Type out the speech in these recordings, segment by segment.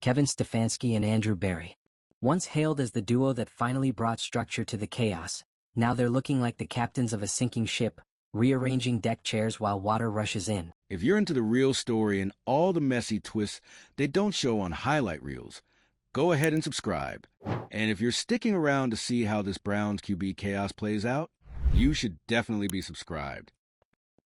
Kevin Stefanski and Andrew Barry. Once hailed as the duo that finally brought structure to the chaos, now they're looking like the captains of a sinking ship, rearranging deck chairs while water rushes in. If you're into the real story and all the messy twists they don't show on highlight reels, go ahead and subscribe. And if you're sticking around to see how this Browns QB chaos plays out, you should definitely be subscribed.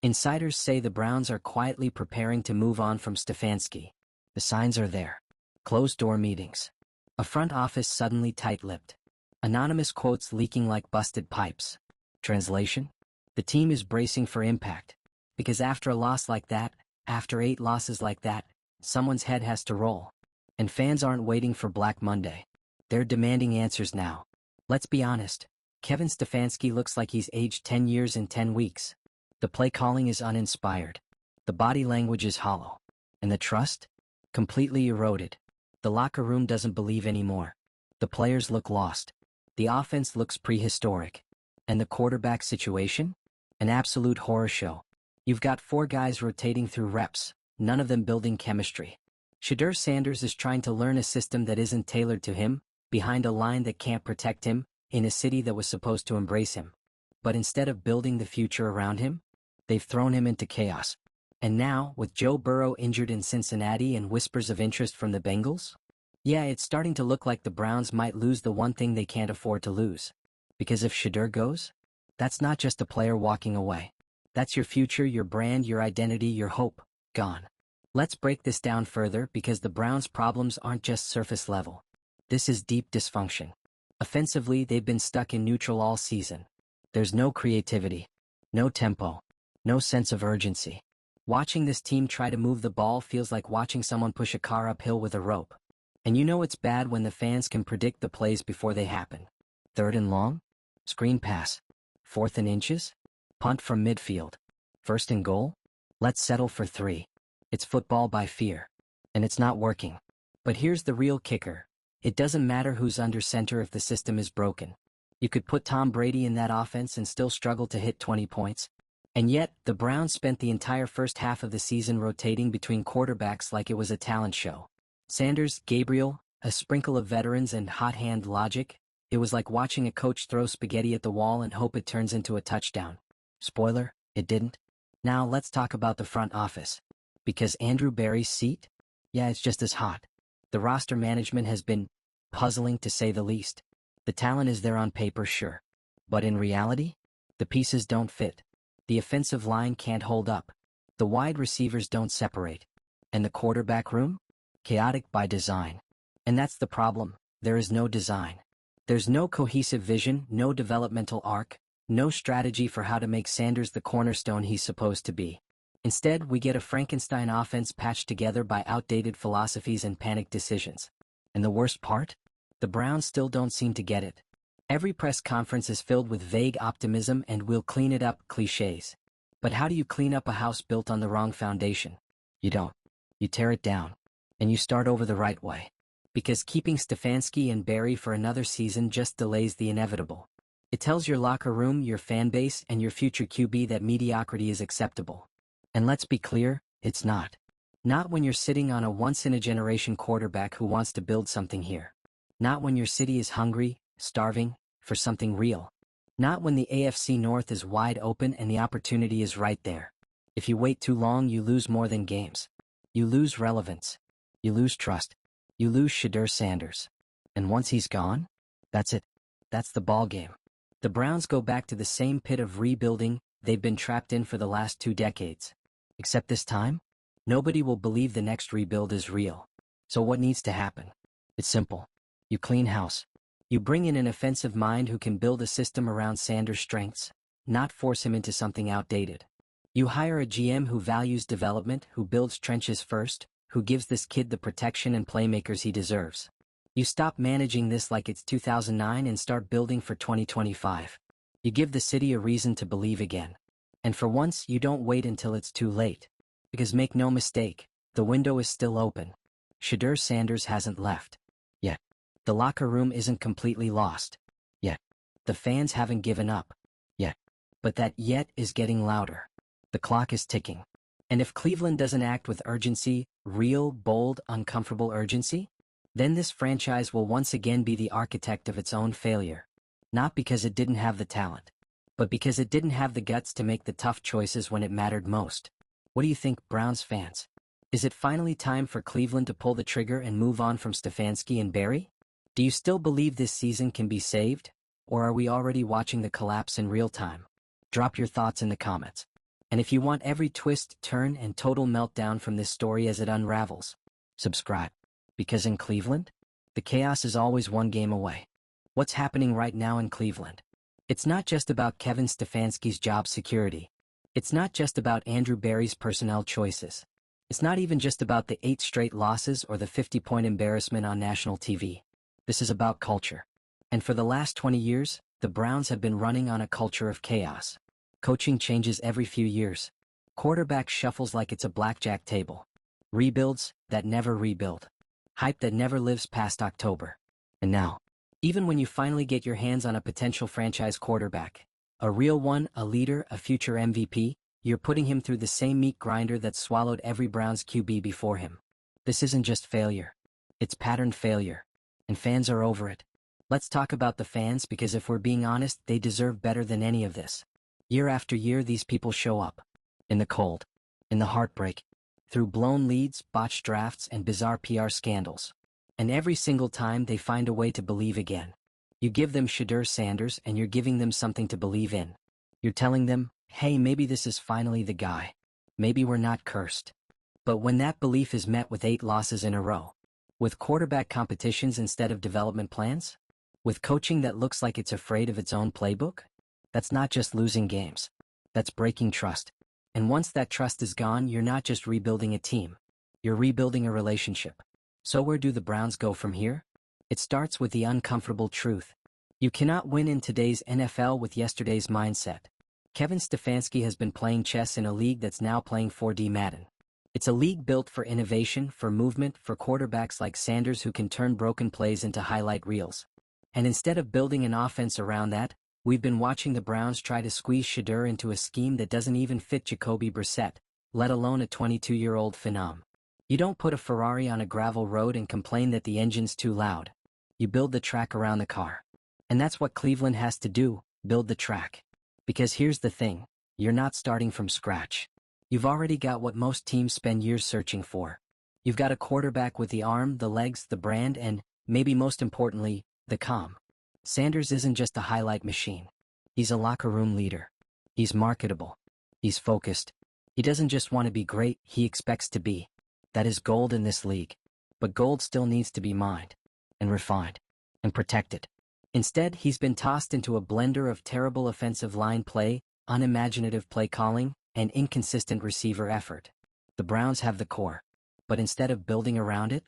Insiders say the Browns are quietly preparing to move on from Stefanski. The signs are there. Closed-door meetings. A front office suddenly tight-lipped. Anonymous quotes leaking like busted pipes. Translation? The team is bracing for impact. Because after a loss like that, after 8 losses like that, someone's head has to roll. And fans aren't waiting for Black Monday. They're demanding answers now. Let's be honest. Kevin Stefanski looks like he's aged 10 years in 10 weeks. The play calling is uninspired. The body language is hollow. And the trust? Completely eroded. The locker room doesn't believe anymore. The players look lost. The offense looks prehistoric. And the quarterback situation? An absolute horror show. You've got 4 guys rotating through reps, none of them building chemistry. Shedeur Sanders is trying to learn a system that isn't tailored to him, behind a line that can't protect him, in a city that was supposed to embrace him. But instead of building the future around him, they've thrown him into chaos. And now, with Joe Burrow injured in Cincinnati and whispers of interest from the Bengals? Yeah, it's starting to look like the Browns might lose the one thing they can't afford to lose. Because if Shedeur goes, that's not just a player walking away. That's your future, your brand, your identity, your hope, gone. Let's break this down further because the Browns' problems aren't just surface level. This is deep dysfunction. Offensively, they've been stuck in neutral all season. There's no creativity, no tempo, no sense of urgency. Watching this team try to move the ball feels like watching someone push a car uphill with a rope. And you know it's bad when the fans can predict the plays before they happen. 3rd and long? Screen pass. 4th and inches? Punt from midfield. 1st and goal? Let's settle for 3. It's football by fear. And it's not working. But here's the real kicker. It doesn't matter who's under center if the system is broken. You could put Tom Brady in that offense and still struggle to hit 20 points. And yet, the Browns spent the entire first half of the season rotating between quarterbacks like it was a talent show. Sanders, Gabriel, a sprinkle of veterans and hot-hand logic. It was like watching a coach throw spaghetti at the wall and hope it turns into a touchdown. Spoiler, it didn't. Now let's talk about the front office. Because Andrew Barry's seat? Yeah, it's just as hot. The roster management has been puzzling to say the least. The talent is there on paper, sure. But in reality, the pieces don't fit. The offensive line can't hold up. The wide receivers don't separate. And the quarterback room? Chaotic by design. And that's the problem. There is no design. There's no cohesive vision, no developmental arc, no strategy for how to make Sanders the cornerstone he's supposed to be. Instead, we get a Frankenstein offense patched together by outdated philosophies and panicked decisions. And the worst part? The Browns still don't seem to get it. Every press conference is filled with vague optimism and "we'll clean it up" cliches. But how do you clean up a house built on the wrong foundation? You don't. You tear it down. And you start over the right way. Because keeping Stefanski and Barry for another season just delays the inevitable. It tells your locker room, your fan base, and your future QB that mediocrity is acceptable. And let's be clear, it's not. Not when you're sitting on a once-in-a-generation quarterback who wants to build something here. Not when your city is hungry, starving, for something real. Not when the AFC North is wide open and the opportunity is right there. If you wait too long, you lose more than games. You lose relevance. You lose trust. You lose Shedeur Sanders. And once he's gone, that's it. That's the ball game. The Browns go back to the same pit of rebuilding they've been trapped in for the last 2 decades. Except this time, nobody will believe the next rebuild is real. So what needs to happen? It's simple. You clean house. You bring in an offensive mind who can build a system around Sanders' strengths, not force him into something outdated. You hire a GM who values development, who builds trenches first, who gives this kid the protection and playmakers he deserves. You stop managing this like it's 2009 and start building for 2025. You give the city a reason to believe again. And for once, you don't wait until it's too late. Because make no mistake, the window is still open. Shedeur Sanders hasn't left. Yet. The locker room isn't completely lost. Yet. The fans haven't given up. Yet. But that yet is getting louder. The clock is ticking. And if Cleveland doesn't act with urgency, real, bold, uncomfortable urgency, then this franchise will once again be the architect of its own failure. Not because it didn't have the talent, but because it didn't have the guts to make the tough choices when it mattered most. What do you think, Browns fans? Is it finally time for Cleveland to pull the trigger and move on from Stefanski and Barry? Do you still believe this season can be saved? Or are we already watching the collapse in real time? Drop your thoughts in the comments. And if you want every twist, turn, and total meltdown from this story as it unravels, subscribe. Because in Cleveland, the chaos is always one game away. What's happening right now in Cleveland? It's not just about Kevin Stefanski's job security. It's not just about Andrew Barry's personnel choices. It's not even just about the 8 straight losses or the 50-point embarrassment on national TV. This is about culture. And for the last 20 years, the Browns have been running on a culture of chaos. Coaching changes every few years. Quarterback shuffles like it's a blackjack table. Rebuilds that never rebuild. Hype that never lives past October. And now, even when you finally get your hands on a potential franchise quarterback, a real one, a leader, a future MVP, you're putting him through the same meat grinder that swallowed every Browns QB before him. This isn't just failure. It's patterned failure. And fans are over it. Let's talk about the fans because if we're being honest, they deserve better than any of this. Year after year, these people show up. In the cold. In the heartbreak. Through blown leads, botched drafts, and bizarre PR scandals. And every single time they find a way to believe again. You give them Shedeur Sanders and you're giving them something to believe in. You're telling them, hey, maybe this is finally the guy. Maybe we're not cursed. But when that belief is met with 8 losses in a row, with quarterback competitions instead of development plans, with coaching that looks like it's afraid of its own playbook, that's not just losing games. That's breaking trust. And once that trust is gone, you're not just rebuilding a team. You're rebuilding a relationship. So where do the Browns go from here? It starts with the uncomfortable truth. You cannot win in today's NFL with yesterday's mindset. Kevin Stefanski has been playing chess in a league that's now playing 4D Madden. It's a league built for innovation, for movement, for quarterbacks like Sanders who can turn broken plays into highlight reels. And instead of building an offense around that, we've been watching the Browns try to squeeze Shedeur into a scheme that doesn't even fit Jacoby Brissett, let alone a 22-year-old phenom. You don't put a Ferrari on a gravel road and complain that the engine's too loud. You build the track around the car. And that's what Cleveland has to do, build the track. Because here's the thing, you're not starting from scratch. You've already got what most teams spend years searching for. You've got a quarterback with the arm, the legs, the brand, and, maybe most importantly, the calm. Sanders isn't just a highlight machine. He's a locker room leader. He's marketable. He's focused. He doesn't just want to be great, he expects to be. That is gold in this league. But gold still needs to be mined, and refined, and protected. Instead, he's been tossed into a blender of terrible offensive line play, unimaginative play calling, and inconsistent receiver effort. The Browns have the core. But instead of building around it,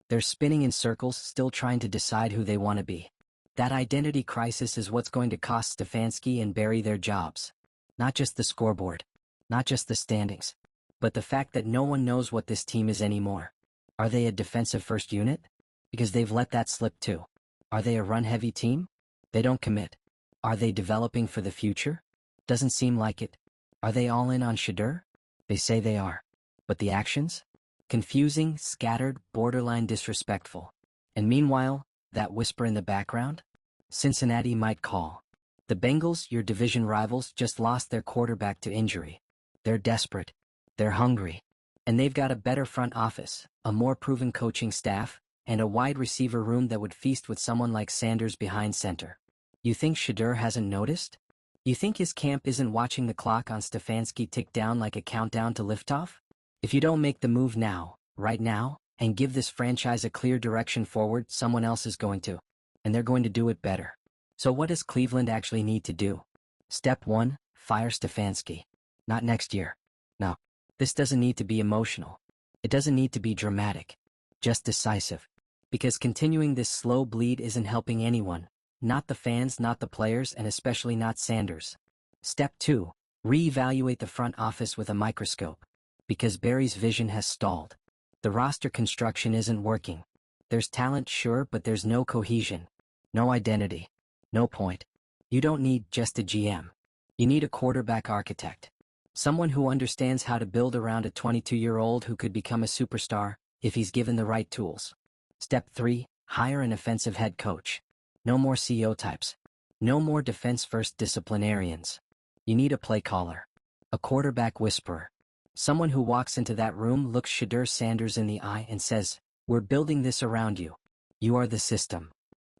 they're spinning in circles, still trying to decide who they want to be. That identity crisis is what's going to cost Stefanski and Barry their jobs. Not just the scoreboard. Not just the standings. But the fact that no one knows what this team is anymore. Are they a defensive-first unit? Because they've let that slip too. Are they a run-heavy team? They don't commit. Are they developing for the future? Doesn't seem like it. Are they all in on Shedeur? They say they are. But the actions? Confusing, scattered, borderline disrespectful. And meanwhile, that whisper in the background? Cincinnati might call. The Bengals, your division rivals, just lost their quarterback to injury. They're desperate. They're hungry. And they've got a better front office, a more proven coaching staff, and a wide receiver room that would feast with someone like Sanders behind center. You think Shedeur hasn't noticed? You think his camp isn't watching the clock on Stefanski tick down like a countdown to liftoff? If you don't make the move now, right now, and give this franchise a clear direction forward, someone else is going to. And they're going to do it better. So what does Cleveland actually need to do? Step 1, fire Stefanski. Not next year. No. This doesn't need to be emotional. It doesn't need to be dramatic. Just decisive. Because continuing this slow bleed isn't helping anyone. Not the fans, not the players, and especially not Sanders. Step 2, reevaluate the front office with a microscope. Because Barry's vision has stalled. The roster construction isn't working. There's talent, sure, but there's no cohesion. No identity. No point. You don't need just a GM. You need a quarterback architect. Someone who understands how to build around a 22-year-old who could become a superstar if he's given the right tools. Step 3. Hire an offensive head coach. No more CEO types. No more defense-first disciplinarians. You need a play caller. A quarterback whisperer. Someone who walks into that room, looks Shedeur Sanders in the eye and says, "We're building this around you. You are the system."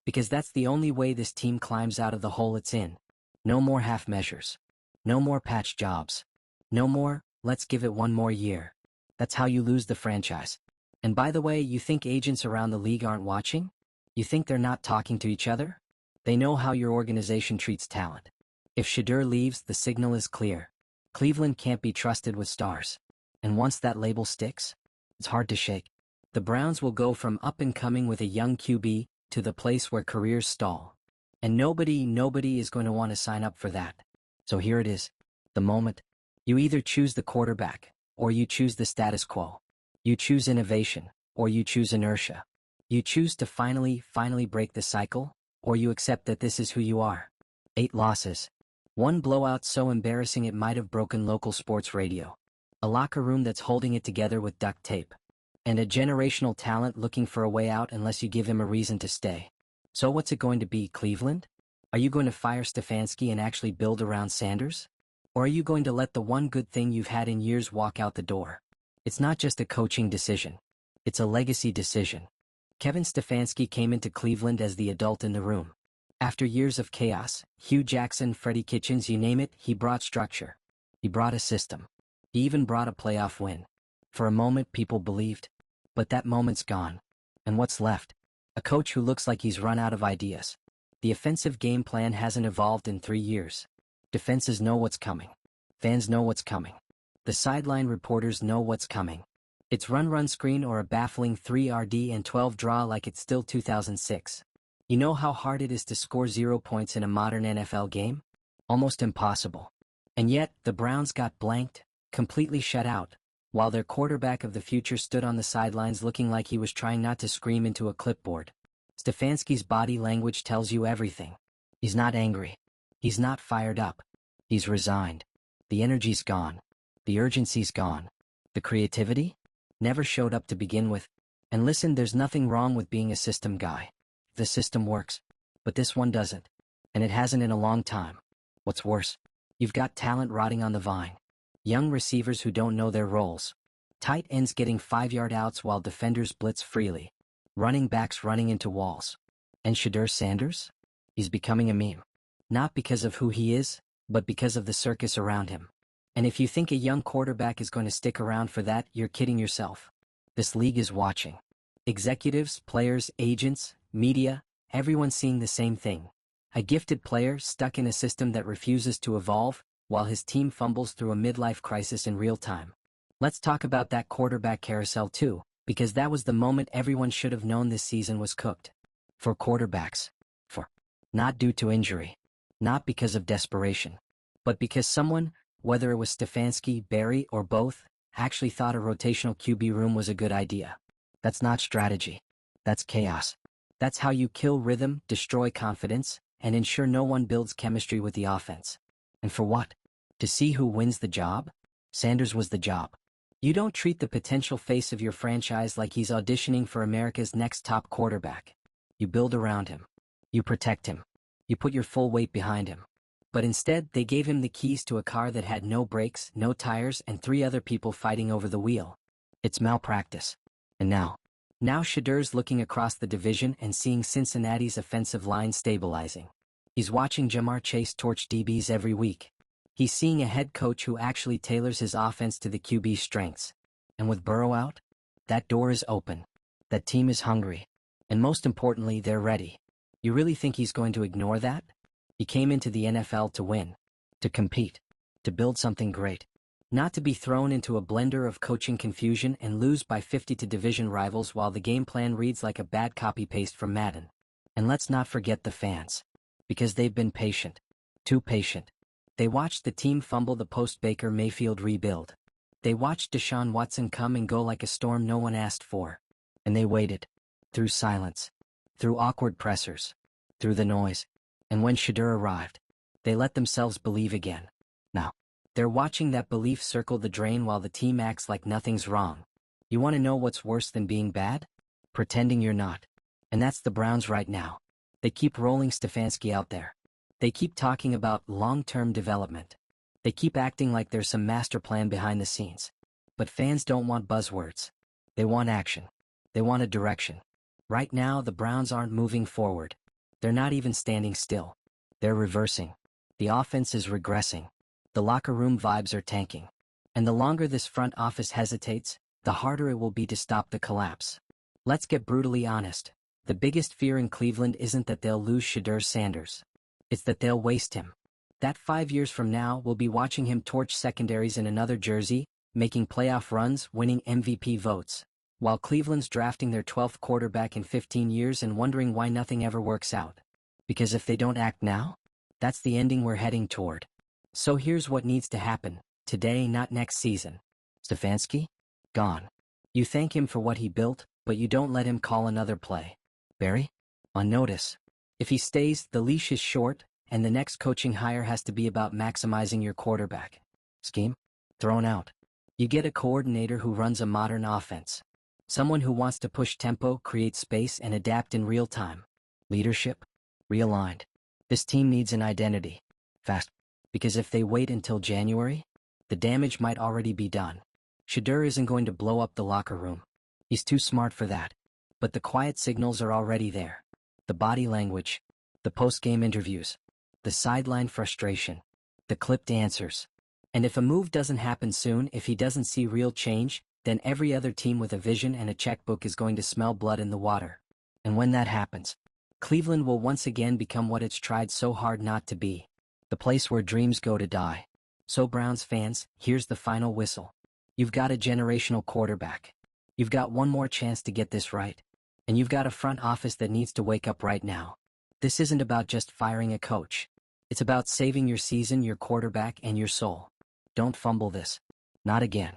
Because that's the only way this team climbs out of the hole it's in. No more half measures. No more patch jobs. No more, "Let's give it one more year." That's how you lose the franchise. And by the way, you think agents around the league aren't watching? You think they're not talking to each other? They know how your organization treats talent. If Shedeur leaves, the signal is clear. Cleveland can't be trusted with stars. And once that label sticks, it's hard to shake. The Browns will go from up and coming with a young QB to the place where careers stall. And nobody is going to want to sign up for that. So here it is. The moment. You either choose the quarterback, or you choose the status quo. You choose innovation, or you choose inertia. You choose to finally break the cycle, or you accept that this is who you are. 8 losses. One blowout so embarrassing it might have broken local sports radio. A locker room that's holding it together with duct tape. And a generational talent looking for a way out unless you give him a reason to stay. So what's it going to be, Cleveland? Are you going to fire Stefanski and actually build around Sanders? Or are you going to let the one good thing you've had in years walk out the door? It's not just a coaching decision. It's a legacy decision. Kevin Stefanski came into Cleveland as the adult in the room. After years of chaos, Hugh Jackson, Freddie Kitchens, you name it, he brought structure. He brought a system. He even brought a playoff win. For a moment, people believed. But that moment's gone. And what's left? A coach who looks like he's run out of ideas. The offensive game plan hasn't evolved in 3 years. Defenses know what's coming. Fans know what's coming. The sideline reporters know what's coming. It's run screen or a baffling 3 RD and 12 draw like it's still 2006. You know how hard it is to score 0 points in a modern NFL game? Almost impossible. And yet, the Browns got blanked, completely shut out, while their quarterback of the future stood on the sidelines looking like he was trying not to scream into a clipboard. Stefanski's body language tells you everything. He's not angry. He's not fired up. He's resigned. The energy's gone. The urgency's gone. The creativity? Never showed up to begin with. And listen, there's nothing wrong with being a system guy. The system works. But this one doesn't. And it hasn't in a long time. What's worse? You've got talent rotting on the vine. Young receivers who don't know their roles. Tight ends getting 5-yard outs while defenders blitz freely. Running backs running into walls. And Shedeur Sanders? He's becoming a meme. Not because of who he is, but because of the circus around him. And if you think a young quarterback is going to stick around for that, you're kidding yourself. This league is watching. Executives, players, agents, media, everyone's seeing the same thing. A gifted player stuck in a system that refuses to evolve, while his team fumbles through a midlife crisis in real time. Let's talk about that quarterback carousel too, because that was the moment everyone should have known this season was cooked. For quarterbacks. Not due to injury. Not because of desperation. But because someone, whether it was Stefanski, Barry, or both, actually thought a rotational QB room was a good idea. That's not strategy. That's chaos. That's how you kill rhythm, destroy confidence, and ensure no one builds chemistry with the offense. And for what? To see who wins the job? Sanders was the job. You don't treat the potential face of your franchise like he's auditioning for America's next top quarterback. You build around him. You protect him. You put your full weight behind him. But instead, they gave him the keys to a car that had no brakes, no tires, and 3 other people fighting over the wheel. It's malpractice. And now Shedeur's looking across the division and seeing Cincinnati's offensive line stabilizing. He's watching Jamar Chase torch DBs every week. He's seeing a head coach who actually tailors his offense to the QB's strengths. And with Burrow out, that door is open. That team is hungry. And most importantly, they're ready. You really think he's going to ignore that? He came into the NFL to win, to compete, to build something great. Not to be thrown into a blender of coaching confusion and lose by 50 to division rivals while the game plan reads like a bad copy-paste from Madden. And let's not forget the fans. Because they've been patient. Too patient. They watched the team fumble the post-Baker Mayfield rebuild. They watched Deshaun Watson come and go like a storm no one asked for. And they waited. Through silence. Through awkward pressers. Through the noise. And when Shedeur arrived, they let themselves believe again. Now, they're watching that belief circle the drain while the team acts like nothing's wrong. You want to know what's worse than being bad? pretending you're not. And that's the Browns right now. They keep rolling Stefanski out there. They keep talking about long-term development. They keep acting like there's some master plan behind the scenes. But fans don't want buzzwords. They want action. They want a direction. Right now, the Browns aren't moving forward. They're not even standing still. They're reversing. The offense is regressing. The locker room vibes are tanking. And the longer this front office hesitates, the harder it will be to stop the collapse. Let's get brutally honest. The biggest fear in Cleveland isn't that they'll lose Shedeur Sanders. It's that they'll waste him. That 5 years from now, we'll be watching him torch secondaries in another jersey, making playoff runs, winning MVP votes, while Cleveland's drafting their 12th quarterback in 15 years and wondering why nothing ever works out. Because if they don't act now, that's the ending we're heading toward. So here's what needs to happen, today, not next season. Stefanski? Gone. You thank him for what he built, but you don't let him call another play. Barry? On notice. If he stays, the leash is short, and the next coaching hire has to be about maximizing your quarterback. Scheme? Thrown out. You get a coordinator who runs a modern offense. Someone who wants to push tempo, create space, and adapt in real time. Leadership? Realigned. This team needs an identity. Fast. Because if they wait until January, the damage might already be done. Shedeur isn't going to blow up the locker room. He's too smart for that. But the quiet signals are already there. The body language, the post-game interviews, the sideline frustration, the clipped answers. And if a move doesn't happen soon, if he doesn't see real change, then every other team with a vision and a checkbook is going to smell blood in the water. And when that happens, Cleveland will once again become what it's tried so hard not to be. The place where dreams go to die. So Browns fans, here's the final whistle. You've got a generational quarterback. You've got one more chance to get this right. And you've got a front office that needs to wake up right now. This isn't about just firing a coach. It's about saving your season, your quarterback, and your soul. Don't fumble this. Not again.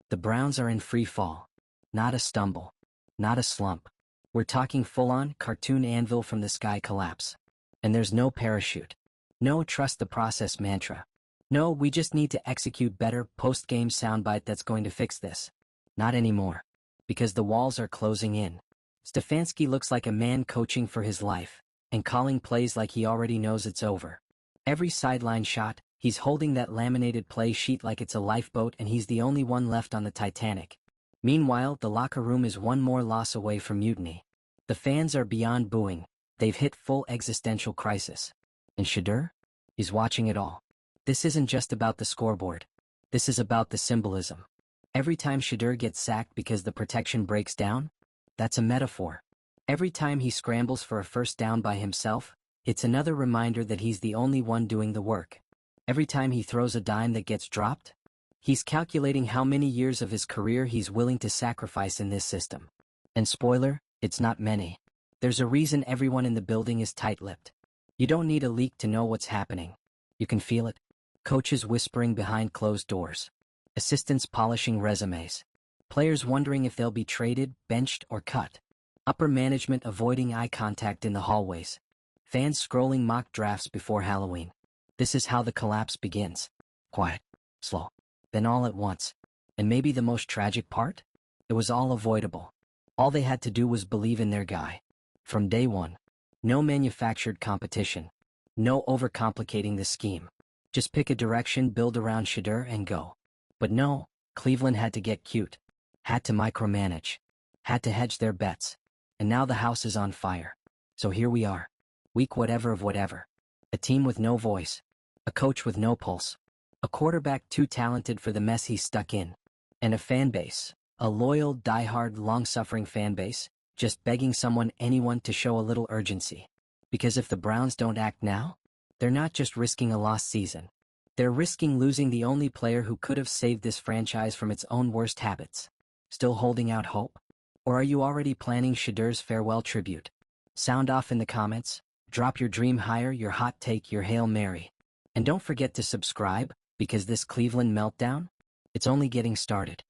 The Browns are in free fall. Not a stumble. Not a slump. We're talking full-on, cartoon anvil from the sky collapse. And there's no parachute. No trust the process mantra. No, we just need to execute better post-game soundbite that's going to fix this. Not anymore. Because the walls are closing in. Stefanski looks like a man coaching for his life, and calling plays like he already knows it's over. Every sideline shot, he's holding that laminated play sheet like it's a lifeboat and he's the only one left on the Titanic. Meanwhile, the locker room is one more loss away from mutiny. The fans are beyond booing. They've hit full existential crisis. And Shedeur? He's watching it all. This isn't just about the scoreboard. This is about the symbolism. Every time Shedeur gets sacked because the protection breaks down, that's a metaphor. Every time he scrambles for a first down by himself, it's another reminder that he's the only one doing the work. Every time he throws a dime that gets dropped, he's calculating how many years of his career he's willing to sacrifice in this system. And spoiler, it's not many. There's a reason everyone in the building is tight-lipped. You don't need a leak to know what's happening. You can feel it. Coaches whispering behind closed doors. Assistants polishing resumes. Players wondering if they'll be traded, benched, or cut. Upper management avoiding eye contact in the hallways. Fans scrolling mock drafts before Halloween. This is how the collapse begins. Quiet. Slow. Then all at once. And maybe the most tragic part? It was all avoidable. All they had to do was believe in their guy. From day one. No manufactured competition. No overcomplicating the scheme. Just pick a direction, build around Shedeur, and go. But no, Cleveland had to get cute. Had to micromanage. Had to hedge their bets. And now the house is on fire. So here we are. Week whatever of whatever. A team with no voice. A coach with no pulse. A quarterback too talented for the mess he's stuck in. And a fan base. A loyal, die-hard, long-suffering fan base. Just begging anyone to show a little urgency. Because if the Browns don't act now, they're not just risking a lost season. They're risking losing the only player who could have saved this franchise from its own worst habits. Still holding out hope? Or are you already planning Shedeur's farewell tribute? Sound off in the comments, drop your dream higher, your hot take, your Hail Mary. And don't forget to subscribe, because this Cleveland meltdown, it's only getting started.